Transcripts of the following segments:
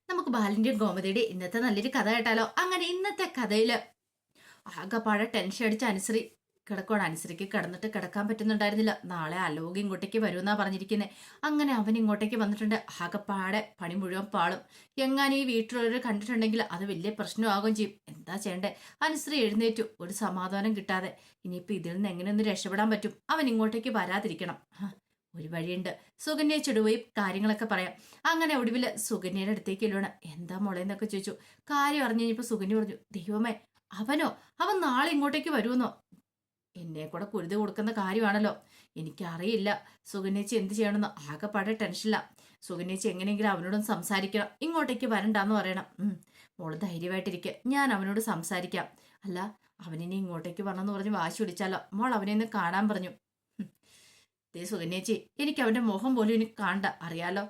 നമുക്ക് ബാലിന്റെയും ഗോമതിയുടെയും ഇന്നത്തെ നല്ലൊരു കഥ കേട്ടാലോ? അങ്ങനെ ഇന്നത്തെ കഥയില് ആകെപ്പാടെ ടെൻഷൻ അടിച്ച അനുസരി കിടക്കുവാണ്. അനുസരിക്ക് കിടന്നിട്ട് കിടക്കാൻ പറ്റുന്നുണ്ടായിരുന്നില്ല. നാളെ അലോക് ഇങ്ങോട്ടേക്ക് വരുമെന്നാ പറഞ്ഞിരിക്കുന്നത്. അങ്ങനെ അവൻ ഇങ്ങോട്ടേക്ക് വന്നിട്ടുണ്ട്. ആകെപ്പാടെ പണി മുഴുവൻ പാളും. എങ്ങാനും ഈ വീട്ടിലുള്ളവർ കണ്ടിട്ടുണ്ടെങ്കിൽ അത് വലിയ പ്രശ്നമാകുകയും ചെയ്യും. എന്താ ചെയ്യണ്ടേ? അനുസരി എഴുന്നേറ്റു. ഒരു സമാധാനം കിട്ടാതെ. ഇനിയിപ്പോ ഇതിൽ നിന്ന് എങ്ങനെയൊന്ന് രക്ഷപ്പെടാൻ പറ്റും? അവൻ ഇങ്ങോട്ടേക്ക് വരാതിരിക്കണം. ഒരു വഴിയുണ്ട്. സുകന്യയോട് പോയി കാര്യങ്ങളൊക്കെ പറയാം. അങ്ങനെ ഒടുവിൽ സുകന്യയുടെ അടുത്തേക്ക് ഇല്ലോണം. എന്താ മോളെ എന്നൊക്കെ ചോദിച്ചു. കാര്യം അറിഞ്ഞു കഴിഞ്ഞപ്പോ സുകന്യ പറഞ്ഞു, ദൈവമേ, അവനോ? അവൻ നാളെ ഇങ്ങോട്ടേക്ക് വരുമെന്നോ? എന്നെ കൂടെ കുരുതി കൊടുക്കുന്ന കാര്യമാണല്ലോ. എനിക്കറിയില്ല സുകന്യച്ചി എന്ത് ചെയ്യണമെന്ന്. ആകെപ്പാടെ ടെൻഷനില്ല. സുകന്യച്ചി എങ്ങനെയെങ്കിലും അവനോടൊന്ന് സംസാരിക്കണം. ഇങ്ങോട്ടേക്ക് വരണ്ടാന്ന് പറയണം. മോള് ധൈര്യമായിട്ടിരിക്കുക, ഞാൻ അവനോട് സംസാരിക്കാം. അല്ല, അവനിനി ഇങ്ങോട്ടേക്ക് വരണമെന്ന് പറഞ്ഞ് വാശി പിടിച്ചാലോ? മോൾ അവനെ ഒന്ന് കാണാൻ പറഞ്ഞു. സുകന്യച്ചി, എനിക്ക് അവന്റെ മുഖം പോലും എനിക്ക് കാണണ്ട, അറിയാലോ.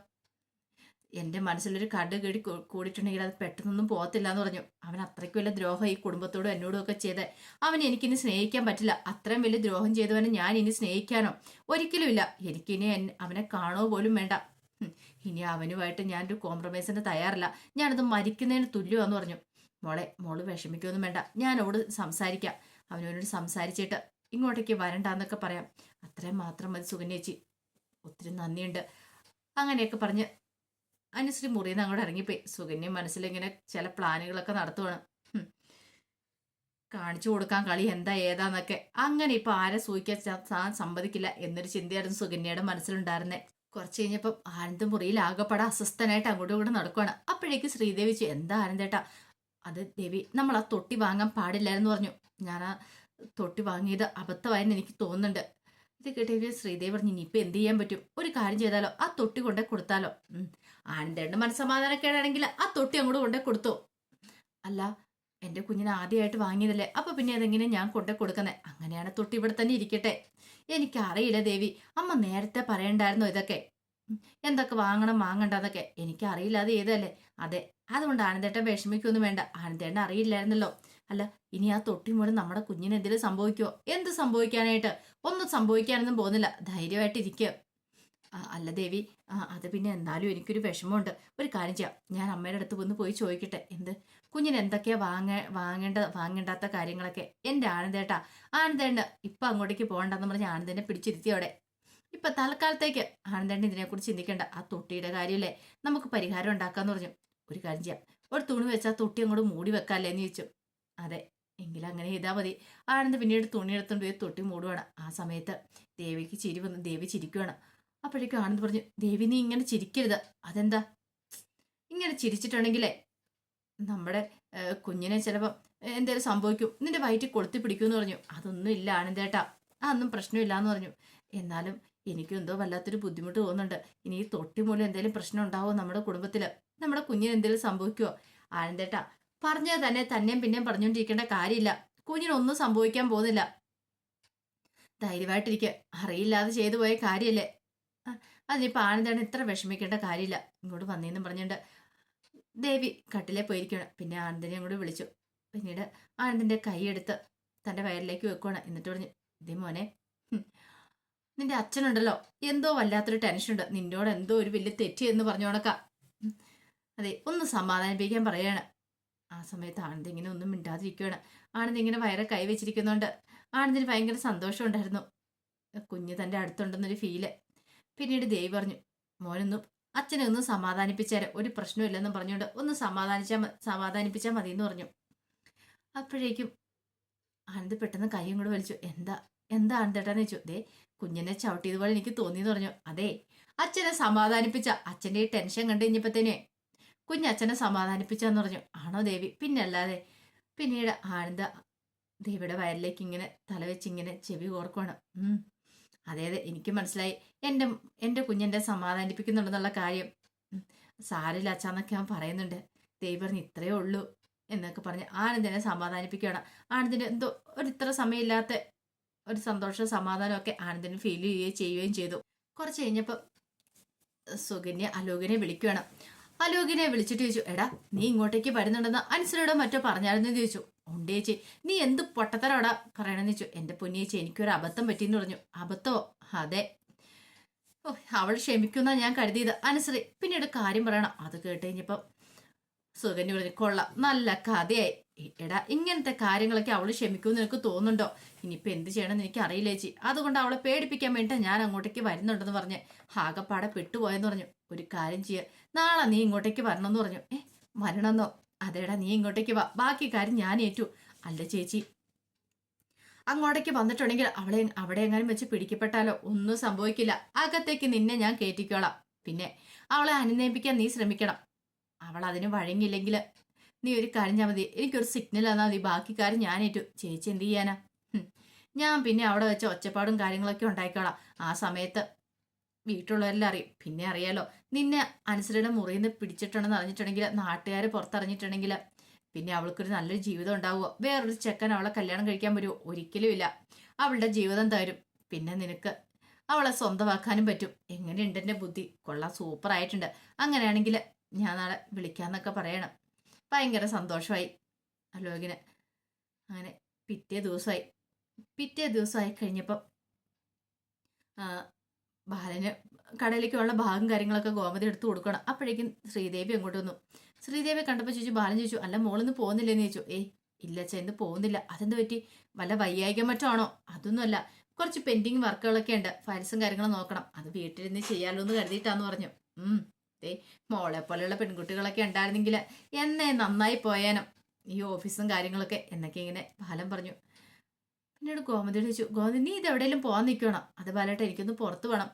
എന്റെ മനസ്സിലൊരു കടുകടി കൂടിയിട്ടുണ്ടെങ്കിൽ അത് പെട്ടെന്നൊന്നും പോകത്തില്ല എന്ന് പറഞ്ഞു. അവൻ അത്രയ്ക്ക് വലിയ ദ്രോഹം ഈ കുടുംബത്തോടും എന്നോടും ഒക്കെ ചെയ്തേ. അവൻ എനിക്കിനി സ്നേഹിക്കാൻ പറ്റില്ല. അത്രയും വലിയ ദ്രോഹം ചെയ്തവനെ ഞാൻ ഇനി സ്നേഹിക്കാനോ? ഒരിക്കലും ഇല്ല. എനിക്കിനി അവനെ കാണുക പോലും വേണ്ട. ഇനി അവനുമായിട്ട് ഞാനൊരു കോംപ്രമൈസിന് തയ്യാറില്ല. ഞാനത് മരിക്കുന്നതിന് തുല്യമാന്ന് പറഞ്ഞു. മോള് വിഷമിക്കൊന്നും വേണ്ട, ഞാൻ അവളോട് സംസാരിക്കാം. അവനോട് സംസാരിച്ചിട്ട് ഇങ്ങോട്ടേക്ക് വരണ്ടെന്നൊക്കെ പറയാം. അത്രയും മാത്രം മതി സുകന്യേച്ചി. ഒത്തിരി നന്ദിയുണ്ട്. അങ്ങനെയൊക്കെ പറഞ്ഞ് അനുശ്രീ മുറിയിൽ നിന്ന് അങ്ങോട്ട് ഇറങ്ങിപ്പോയി. സുകന്യ മനസ്സിലിങ്ങനെ ചില പ്ലാനുകളൊക്കെ നടത്തുവാണ്. കാണിച്ചു കൊടുക്കാൻ കളി എന്താ ഏതാന്നൊക്കെ. അങ്ങനെ ഇപ്പൊ ആരെ സൂഹിക്കാൻ സമ്മതിക്കില്ല എന്നൊരു ചിന്തയായിരുന്നു സുകന്യയുടെ മനസ്സിലുണ്ടായിരുന്നേ. കുറച്ച് കഴിഞ്ഞപ്പം ആനന്ദ് മുറിയിൽ ആകെപ്പാടെ അസ്വസ്ഥനായിട്ട് അങ്ങോട്ടും ഇങ്ങോട്ടും നടക്കുവാണ്. അപ്പോഴേക്ക് ശ്രീദേവി എന്താ ആനന്ദേട്ടാ? അത് ദേവി, നമ്മൾ ആ തൊട്ടി വാങ്ങാൻ പാടില്ലായിരുന്നു പറഞ്ഞു. ഞാൻ ആ തൊട്ടി വാങ്ങിയത് അബദ്ധമായെന്ന് എനിക്ക് തോന്നുന്നുണ്ട്. ഇത് കേട്ടിട്ട് ശ്രീദേവി പറഞ്ഞു, ഇനിയിപ്പോൾ എന്ത് ചെയ്യാൻ പറ്റും? ഒരു കാര്യം ചെയ്താലോ, ആ തൊട്ടി കൊണ്ടേ കൊടുത്താലോ? ആനന്ദേട്ടൻ്റെ മനസ്സമാധാനക്കേടാണെങ്കിൽ ആ തൊട്ടി അങ്ങോട്ട് കൊണ്ടേ കൊടുത്തോ. അല്ല, എൻ്റെ കുഞ്ഞിനെ ആദ്യമായിട്ട് വാങ്ങിയതല്ലേ, അപ്പൊ പിന്നെ അതെങ്ങനെ ഞാൻ കൊണ്ടേ കൊടുക്കുന്നത്? അങ്ങനെയാണ് തൊട്ടി ഇവിടെ തന്നെ ഇരിക്കട്ടെ. എനിക്കറിയില്ല ദേവി, അമ്മ നേരത്തെ പറയണ്ടായിരുന്നോ ഇതൊക്കെ? എന്തൊക്കെ വാങ്ങണം വാങ്ങണ്ടെന്നൊക്കെ എനിക്കറിയില്ല. അത് ഏതല്ലേ? അതെ, അതുകൊണ്ട് ആനന്ദേട്ടൻ വിഷമിക്കൊന്നും വേണ്ട. ആനന്ദേട്ടൻ അറിയില്ലായിരുന്നല്ലോ. അല്ല, ഇനി ആ തൊട്ടി മൂലം നമ്മുടെ കുഞ്ഞിന് എന്തെങ്കിലും സംഭവിക്കുമോ? എന്ത് സംഭവിക്കാനായിട്ട്? ഒന്നും സംഭവിക്കാനൊന്നും പോകുന്നില്ല. ധൈര്യമായിട്ടിരിക്കുക. അല്ല ദേവി, അത് പിന്നെ എന്നാലും എനിക്കൊരു വിഷമമുണ്ട്. ഒരു കാര്യം ചെയ്യാം, ഞാൻ അമ്മയുടെ അടുത്ത് വന്ന് പോയി ചോദിക്കട്ടെ. എന്ത്? കുഞ്ഞിന് എന്തൊക്കെയാ വാങ്ങേണ്ടാത്ത കാര്യങ്ങളൊക്കെ. എൻ്റെ ആനന്ദേട്ടാ, ആനന്ദേട്ടന് ഇപ്പൊ അങ്ങോട്ടേക്ക് പോകണ്ടെന്ന് പറഞ്ഞ് ആനന്ദനെ പിടിച്ചിരുത്തി അവിടെ. ഇപ്പൊ തൽക്കാലത്തേക്ക് ആനന്ദേട്ടൻ ഇതിനെക്കുറിച്ച് ചിന്തിക്കേണ്ട. ആ തൊട്ടിയുടെ കാര്യമല്ലേ, നമുക്ക് പരിഹാരം ഉണ്ടാക്കാന്ന് പറഞ്ഞു. ഒരു കാര്യം ചെയ്യാം, ഒരു തുണി വെച്ചാൽ തൊട്ടി അങ്ങോട്ട് മൂടി വെക്കാല്ലേ എന്ന് ചോദിച്ചു. അതെ, എങ്കിലും അങ്ങനെ ചെയ്താൽ മതി. ആനന്ദ് പിന്നീട് തുണി എടുത്തുകൊണ്ട് പോയി തൊട്ടി മൂടുവാണ്. ആ സമയത്ത് ദേവിക്ക് ചിരി വന്ന് ദേവി ചിരിക്കുവാണ്. അപ്പോഴേക്കും ആനന്ദ് പറഞ്ഞു, ദേവി നീ ഇങ്ങനെ ചിരിക്കരുത്. അതെന്താ? ഇങ്ങനെ ചിരിച്ചിട്ടുണ്ടെങ്കിലേ നമ്മുടെ കുഞ്ഞിനെ ചിലപ്പോൾ എന്തെങ്കിലും സംഭവിക്കും, നിന്റെ വയറ്റിൽ കൊളുത്തി പിടിക്കുമെന്ന് പറഞ്ഞു. അതൊന്നും ഇല്ല ആനന്ദേട്ടാ, അതൊന്നും പ്രശ്നമില്ലാന്ന് പറഞ്ഞു. എന്നാലും എനിക്കും എന്തോ വല്ലാത്തൊരു ബുദ്ധിമുട്ട് തോന്നുന്നുണ്ട്. ഇനി ഈ തൊട്ടി മൂലം എന്തെങ്കിലും പ്രശ്നം ഉണ്ടാവോ നമ്മുടെ കുടുംബത്തില്? നമ്മുടെ കുഞ്ഞിന് എന്തെങ്കിലും സംഭവിക്കുമോ? ആനന്ദേട്ടാ, പറഞ്ഞത് തന്നെയും പിന്നെയും പറഞ്ഞുകൊണ്ടിരിക്കേണ്ട കാര്യമില്ല. കുഞ്ഞിനൊന്നും സംഭവിക്കാൻ പോകുന്നില്ല. ധൈര്യമായിട്ടിരിക്കുക. അറിയില്ലാതെ ചെയ്തു പോയ കാര്യമല്ലേ. അതിനിപ്പോൾ ആനന്ദേട്ടൻ ഇത്ര വിഷമിക്കേണ്ട കാര്യമില്ല. ഇങ്ങോട്ട് വന്നേന്നും പറഞ്ഞുകൊണ്ട് ദേവി കട്ടിലേ പോയിരിക്കണം. പിന്നെ ആനന്ദിനെ അങ്ങോട്ട് വിളിച്ചു. പിന്നീട് ആനന്ദിന്റെ കൈയെടുത്ത് തന്റെ വയറിലേക്ക് വെക്കുവാണ്. എന്നിട്ട് പറഞ്ഞു, ഇതേ മോനെ, നിന്റെ അച്ഛനുണ്ടല്ലോ, എന്തോ വല്ലാത്തൊരു ടെൻഷനുണ്ട്. നിന്നോട് എന്തോ ഒരു വലിയ തെറ്റി എന്ന് പറഞ്ഞോണക്ക. അതെ, ഒന്ന് സമാധാനിപ്പിക്കാൻ പറയാണ്. ആ സമയത്ത് ആനന്ദ് ഇങ്ങനെ ഒന്നും മിണ്ടാതിരിക്കുകയാണ്. ആനന്ദ് ഇങ്ങനെ വയറെ കൈവച്ചിരിക്കുന്നതുകൊണ്ട് ആനന്ദിന് ഭയങ്കര സന്തോഷം. കുഞ്ഞ് തൻ്റെ അടുത്തുണ്ടെന്നൊരു ഫീല്. പിന്നീട് ദേവി പറഞ്ഞു, മോനൊന്നും അച്ഛനെ ഒന്ന് സമാധാനിപ്പിച്ചാൽ ഒരു പ്രശ്നമില്ലെന്നും പറഞ്ഞുകൊണ്ട് ഒന്ന് സമാധാനിപ്പിച്ചാൽ മതി എന്ന് പറഞ്ഞു. അപ്പോഴേക്കും ആനന്ദ് പെട്ടെന്ന് കൈയും കൂടെ വലിച്ചു. എന്താ ആനന്ദേട്ടാന്ന് ചോദിച്ചു. ദേ, കുഞ്ഞിനെ ചവിട്ടിയതുപോലെ എനിക്ക് തോന്നിയെന്ന് പറഞ്ഞു. അതെ, അച്ഛനെ സമാധാനിപ്പിച്ച. അച്ഛൻ്റെ ഈ ടെൻഷൻ കണ്ടു കഴിഞ്ഞപ്പത്തേനെ കുഞ്ഞച്ഛനെ സമാധാനിപ്പിച്ചാന്ന് പറഞ്ഞു. ആണോ ദേവി? പിന്നല്ലാതെ. പിന്നീട് ആനന്ദ ദേവിയുടെ വയറിലേക്ക് ഇങ്ങനെ തലവെച്ചിങ്ങനെ ചെവി കോർക്കുവാണ്. അതെ, എനിക്ക് മനസ്സിലായി. എൻ്റെ കുഞ്ഞിൻ്റെ സമാധാനിപ്പിക്കുന്നുണ്ടെന്നുള്ള കാര്യം. സാരില്ല അച്ഛാന്നൊക്കെ അവൻ പറയുന്നുണ്ട്. ദേവി പറഞ്ഞു, ഇത്രയേ ഉള്ളൂ എന്നൊക്കെ പറഞ്ഞ് ആനന്ദിനെ സമാധാനിപ്പിക്കുകയാണ്. ആനന്ദിന് എന്തോ ഇത്ര സമയമില്ലാത്ത ഒരു സന്തോഷവും സമാധാനവും ഒക്കെ ആനന്ദിന് ഫീൽ ചെയ്യുകയും ചെയ്തു. കുറച്ച് കഴിഞ്ഞപ്പോൾ സുകന്യ അലോകിനെ വിളിക്കുകയാണ്. അലോകിനെ വിളിച്ചിട്ട് ചോദിച്ചു, എടാ നീ ഇങ്ങോട്ടേക്ക് വരുന്നുണ്ടെന്ന് അനുസരിയോടോ മറ്റോ പറഞ്ഞായിരുന്നു ചോദിച്ചു. ഉണ്ട് ചേച്ചി, നീ എന്ത് പൊട്ടത്തരോടാ പറയണെന്ന് ചോദിച്ചു. എൻ്റെ പൊന്നിയേച്ചി, എനിക്കൊരു അബദ്ധം പറ്റിയെന്ന് പറഞ്ഞു. അബദ്ധമോ? അതെ. ഓ, അവൾ ക്ഷമിക്കുന്ന ഞാൻ കരുതിയത്. അനുസരി പിന്നീട് കാര്യം പറയണം. അത് കേട്ട് കഴിഞ്ഞപ്പം സുകന്യ പറഞ്ഞു, കൊള്ളാം, നല്ല കഥയായി. എടാ, ഇങ്ങനത്തെ കാര്യങ്ങളൊക്കെ അവള് ക്ഷമിക്കുമെന്ന് നിനക്ക് തോന്നുന്നുണ്ടോ? ഇനിയിപ്പോൾ എന്ത് ചെയ്യണമെന്ന് എനിക്ക് അറിയില്ല ചേച്ചി. അതുകൊണ്ട് അവളെ പേടിപ്പിക്കാൻ വേണ്ടി ഞാൻ അങ്ങോട്ടേക്ക് വരുന്നുണ്ടെന്ന് പറഞ്ഞ് ആകപ്പാടെ പെട്ടുപോയെന്ന് പറഞ്ഞു. ഒരു കാര്യം ചെയ്യുക, നാളെ നീ ഇങ്ങോട്ടേക്ക് വരണമെന്ന് പറഞ്ഞു. വരണമെന്നോ? അതേടാ, നീ ഇങ്ങോട്ടേക്ക് വാ, ബാക്കി കാര്യം ഞാൻ ഏറ്റു. അല്ല ചേച്ചി, അങ്ങോട്ടേക്ക് വന്നിട്ടുണ്ടെങ്കിൽ അവളെ അവിടെ എങ്ങാനും വെച്ച് പിടിക്കപ്പെട്ടാലോ? ഒന്നും സംഭവിക്കില്ല. അകത്തേക്ക് നിന്നെ ഞാൻ കയറ്റിക്കോളാം. പിന്നെ അവളെ അനുനയിപ്പിക്കാൻ നീ ശ്രമിക്കണം. അവൾ അതിന് വഴങ്ങിയില്ലെങ്കിൽ നീ ഒരു കാര്യം ഞാൻ മതി, എനിക്കൊരു സിഗ്നൽ തന്നാൽ മതി, ബാക്കി കാര്യം ഞാൻ ഏറ്റു. ചേച്ചി എന്ത് ചെയ്യാനാ? ഞാൻ പിന്നെ അവിടെ വെച്ച് ഒച്ചപ്പാടും കാര്യങ്ങളൊക്കെ ഉണ്ടായിക്കോളാം. ആ സമയത്ത് വീട്ടിലുള്ളവരെല്ലാം അറിയും. പിന്നെ അറിയാലോ, നിന്നെ അനുസരിയുടെ മുറിയിൽ നിന്ന് പിടിച്ചിട്ടുണ്ടെന്ന് അറിഞ്ഞിട്ടുണ്ടെങ്കിൽ, നാട്ടുകാർ പുറത്തറിഞ്ഞിട്ടുണ്ടെങ്കിൽ പിന്നെ അവൾക്കൊരു നല്ലൊരു ജീവിതം ഉണ്ടാവുമോ? വേറൊരു ചെക്കൻ അവളെ കല്യാണം കഴിക്കാൻ വരുമോ? ഒരിക്കലും ഇല്ല. അവളുടെ ജീവിതം തരും. പിന്നെ നിനക്ക് അവളെ സ്വന്തമാക്കാനും പറ്റും. എങ്ങനെയുണ്ട് എൻ്റെ ബുദ്ധി? കൊള്ളാം, സൂപ്പറായിട്ടുണ്ട്. അങ്ങനെയാണെങ്കിൽ ഞാൻ നാളെ വിളിക്കാന്നൊക്കെ പറയണം. ഭയങ്കര സന്തോഷമായി അലോകിന്. അങ്ങനെ പിറ്റേ ദിവസമായി കഴിഞ്ഞപ്പം ബാലന് കടയിലേക്കുള്ള ഭാഗം കാര്യങ്ങളൊക്കെ ഗോമതി എടുത്തു കൊടുക്കണം. അപ്പോഴേക്കും ശ്രീദേവി അങ്ങോട്ട് വന്നു. ശ്രീദേവി കണ്ടപ്പോൾ ചോദിച്ചു, ബാലൻ ചോദിച്ചു, അല്ല മോളിന്ന് പോകുന്നില്ലെന്ന് ചോദിച്ചു. ഇല്ല അച്ഛാ, ഇന്ന് പോകുന്നില്ല. അതെന്ത് പറ്റി? വല്ല വയ്യായികം മറ്റോ ആണോ? അതൊന്നുമല്ല, കുറച്ച് പെൻഡിങ് വർക്കുകളൊക്കെ ഉണ്ട്, ഫയൽസും കാര്യങ്ങളും നോക്കണം. അത് വീട്ടിലിരുന്ന് ചെയ്യാലോ എന്ന് കരുതിയിട്ടാന്ന് പറഞ്ഞു. മോളെ പോലെയുള്ള പെൺകുട്ടികളൊക്കെ ഉണ്ടായിരുന്നെങ്കിൽ എന്നേ നന്നായി പോയാനും ഈ ഓഫീസും കാര്യങ്ങളൊക്കെ എന്നൊക്കെ ഇങ്ങനെ ബാലൻ പറഞ്ഞു. പിന്നീട് ഗോമതിയോട് ചോദിച്ചു, ഗോമതി നീ ഇത് എവിടെയെങ്കിലും പോകാൻ നിൽക്കണം? അത് ബാലേട്ട, എനിക്കൊന്ന് പുറത്ത് വേണം.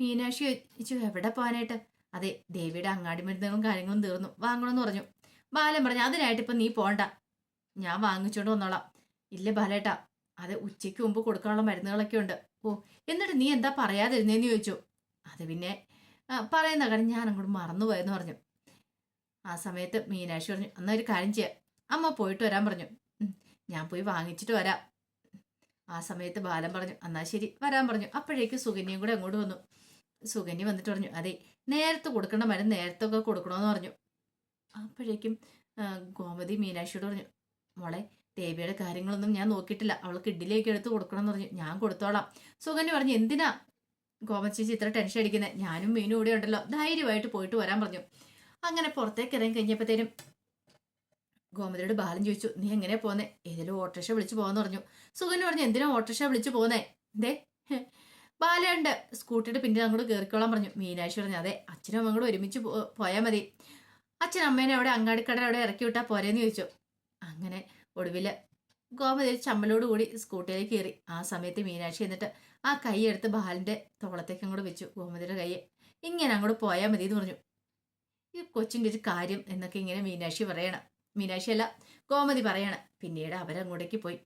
മീനാക്ഷി ചോദിച്ചു, എവിടെ പോകാനായിട്ട്? അതെ, ദേവിയുടെ അങ്ങാടി മരുന്നുകളും കാര്യങ്ങളും തീർന്നു, വാങ്ങണമെന്ന് പറഞ്ഞു. ബാലൻ പറഞ്ഞു, അതിനായിട്ട് ഇപ്പം നീ പോണ്ട, ഞാൻ വാങ്ങിച്ചോണ്ട് വന്നോളാം. ഇല്ല ബാലേട്ട, അത് ഉച്ചയ്ക്ക് മുമ്പ് കൊടുക്കാനുള്ള മരുന്നുകളൊക്കെ ഉണ്ട്. എന്നിട്ട് നീ എന്താ പറയാതിരുന്നേന്ന് ചോദിച്ചു. അത് പിന്നെ പറയുന്ന കാര്യം ഞാൻ അങ്ങോട്ട് മറന്നുപോയെന്ന് പറഞ്ഞു. ആ സമയത്ത് മീനാക്ഷി പറഞ്ഞു, എന്നാ ഒരു കാര്യം ചെയ്യാം, അമ്മ പോയിട്ട് വരാൻ പറഞ്ഞു. ഞാൻ പോയി വാങ്ങിച്ചിട്ട് വരാം. ആ സമയത്ത് ബാലൻ പറഞ്ഞു, എന്നാ ശരി, വരാൻ പറഞ്ഞു. അപ്പോഴേക്ക് സുകന്യയും കൂടെ അങ്ങോട്ട് വന്നു. സുകന്യ വന്നിട്ട് പറഞ്ഞു, അതെ, നേരത്തെ കൊടുക്കേണ്ട മരുന്ന് നേരത്തെ കൊടുക്കണമെന്ന് പറഞ്ഞു. അപ്പോഴേക്കും ഗോമതി മീനാക്ഷിയോട് പറഞ്ഞു, മോളെ, ദേവിയുടെ കാര്യങ്ങളൊന്നും ഞാൻ നോക്കിയിട്ടില്ല, അവൾക്ക് ഇഡ്ഡലിയൊക്കെ എടുത്ത് കൊടുക്കണം എന്ന് പറഞ്ഞു. ഞാൻ കൊടുത്തോളാം. സുകന്യ പറഞ്ഞു, എന്തിനാ ഗോമതി ചേച്ചി ഇത്ര ടെൻഷൻ അടിക്കുന്നത്? ഞാനും മീനും കൂടെ ഉണ്ടല്ലോ, ധൈര്യമായിട്ട് പോയിട്ട് വരാൻ പറഞ്ഞു. അങ്ങനെ പുറത്തേക്ക് ഇറങ്ങി കഴിഞ്ഞപ്പോഴത്തേനും ഗോമതിയോട് ബാലൻ ചോദിച്ചു, നീ എങ്ങനെയാ പോന്നേ? ഏതെങ്കിലും ഓട്ടോറിക്ഷ വിളിച്ചു പോകാന്ന് പറഞ്ഞു. സുകന്യ പറഞ്ഞു, എന്തിനാ ഓട്ടോറിക്ഷ വിളിച്ചു പോന്നേ? എന്തേ? ബാലയുണ്ട്, സ്കൂട്ടിയുടെ പിന്നിൽ അങ്ങോട്ട് കയറിക്കോളാൻ പറഞ്ഞു. മീനാക്ഷി പറഞ്ഞു, അതെ, അച്ഛനും അമ്മയും കൂടെ ഒരുമിച്ച് പോയാൽ മതി. അച്ഛൻ അമ്മേനെ അവിടെ അങ്ങാടിക്കട അവിടെ ഇറക്കി വിട്ടാൽ പോരേന്ന് ചോദിച്ചു. അങ്ങനെ ഒടുവിൽ ഗോമതി ചമ്മലോട് കൂടി സ്കൂട്ടിയിലേക്ക് കയറി. ആ സമയത്ത് മീനാക്ഷി എന്നിട്ട് ആ കൈ എടുത്ത് ബാലന്റെ തോളത്തേക്ക് അങ്ങോട്ട് വെച്ചു. ഗോമതിയുടെ കൈയെ ഇങ്ങനെ അങ്ങോട്ട് പോയാൽ മതി എന്ന് പറഞ്ഞു. ഈ കൊച്ചിൻ്റെ ഒരു കാര്യം എന്നൊക്കെ ഇങ്ങനെ മീനാക്ഷി അല്ല, ഗോമതി പറയണം. പിന്നീട് അവരങ്ങോട്ടേക്ക് പോയി.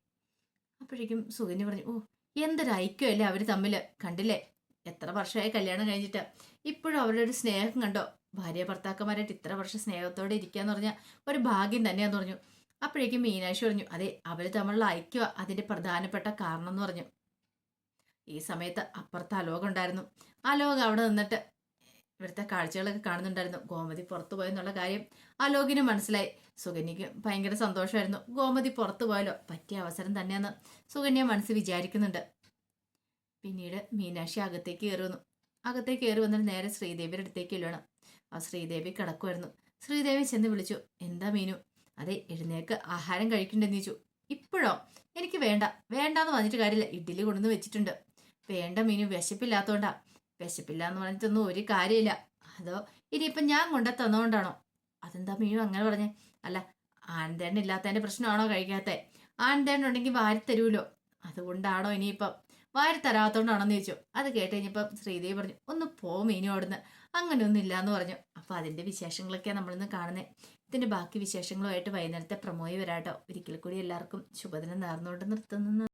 അപ്പോഴേക്കും സുകന്യ പറഞ്ഞു, എന്തൊരു ഐക്യമല്ലേ അവർ തമ്മിൽ, കണ്ടില്ലേ? എത്ര വർഷമായി കല്യാണം കഴിഞ്ഞിട്ട്, ഇപ്പോഴും അവരുടെ ഒരു സ്നേഹം കണ്ടോ? ഭാര്യ ഭർത്താക്കന്മാരായിട്ട് ഇത്ര വർഷം സ്നേഹത്തോടെ ഇരിക്കാന്ന് പറഞ്ഞാൽ ഒരു ഭാഗ്യം തന്നെയാന്ന് പറഞ്ഞു. അപ്പോഴേക്കും മീനാക്ഷി പറഞ്ഞു, അതെ, അവർ തമ്മിലുള്ള ഐക്യം അതിന്റെ പ്രധാനപ്പെട്ട കാരണം എന്ന് പറഞ്ഞു. ഈ സമയത്ത് അപ്പുറത്ത് അലോകം ഉണ്ടായിരുന്നു. അലോകം അവിടെ നിന്നിട്ട് ഇവിടുത്തെ കാഴ്ചകളൊക്കെ കാണുന്നുണ്ടായിരുന്നു. ഗോമതി പുറത്തു പോയെന്നുള്ള കാര്യം അലോകിന് മനസ്സിലായി. സുകന്യക്ക് ഭയങ്കര സന്തോഷമായിരുന്നു. ഗോമതി പുറത്തു പോയാലോ, പറ്റിയ അവസരം തന്നെയെന്ന് സുകന്യ മനസ്സ് വിചാരിക്കുന്നുണ്ട്. പിന്നീട് മീനാക്ഷി അകത്തേക്ക് കയറി വന്നിട്ട് നേരെ ശ്രീദേവിയുടെ അടുത്തേക്ക് ഇല്ലണം. ആ ശ്രീദേവി കിടക്കുമായിരുന്നു. ശ്രീദേവി ചെന്ന് വിളിച്ചു, എന്താ മീനു? അതെ, എഴുന്നേക്ക്, ആഹാരം കഴിക്കണ്ടെന്ന് ചോദിച്ചു. ഇപ്പോഴോ? എനിക്ക് വേണ്ടാന്ന് പറഞ്ഞിട്ട് കാര്യമില്ല, ഇഡ്ഡലി കൊണ്ടുവന്ന് വെച്ചിട്ടുണ്ട്. വേണ്ട മീനു, വിശപ്പില്ലാത്തോണ്ടാ. വിശപ്പില്ല എന്ന് പറഞ്ഞിട്ടൊന്നും ഒരു കാര്യമില്ല. അതോ ഇനിയിപ്പം ഞാൻ കൊണ്ട തന്നുകൊണ്ടാണോ? അതെന്താ മീനു അങ്ങനെ പറഞ്ഞേ? അല്ല, ആനന്ദേണ്ണ ഇല്ലാത്തതിന്റെ പ്രശ്നമാണോ കഴിക്കാത്ത? ആനന്ദേണ്ണ ഉണ്ടെങ്കിൽ വാരി തരൂലോ, അതുകൊണ്ടാണോ ഇനിയിപ്പം വാരി തരാത്തോണ്ടാണോന്ന് ചോദിച്ചു. അത് കേട്ട് കഴിഞ്ഞപ്പം ശ്രീദേവി പറഞ്ഞു, ഒന്ന് പോ മീനു അവിടുന്ന്, അങ്ങനെയൊന്നും ഇല്ലാന്ന് പറഞ്ഞു. അപ്പൊ അതിന്റെ വിശേഷങ്ങളൊക്കെയാണ് നമ്മളിന്ന് കാണുന്നത്. ഇതിന്റെ ബാക്കി വിശേഷങ്ങളുമായിട്ട് വൈകുന്നേരത്തെ പ്രമോയി വരാട്ടോ. ഒരിക്കൽ കൂടി എല്ലാവർക്കും ശുഭദിനം നേർന്നുകൊണ്ട് നിർത്തുന്നു.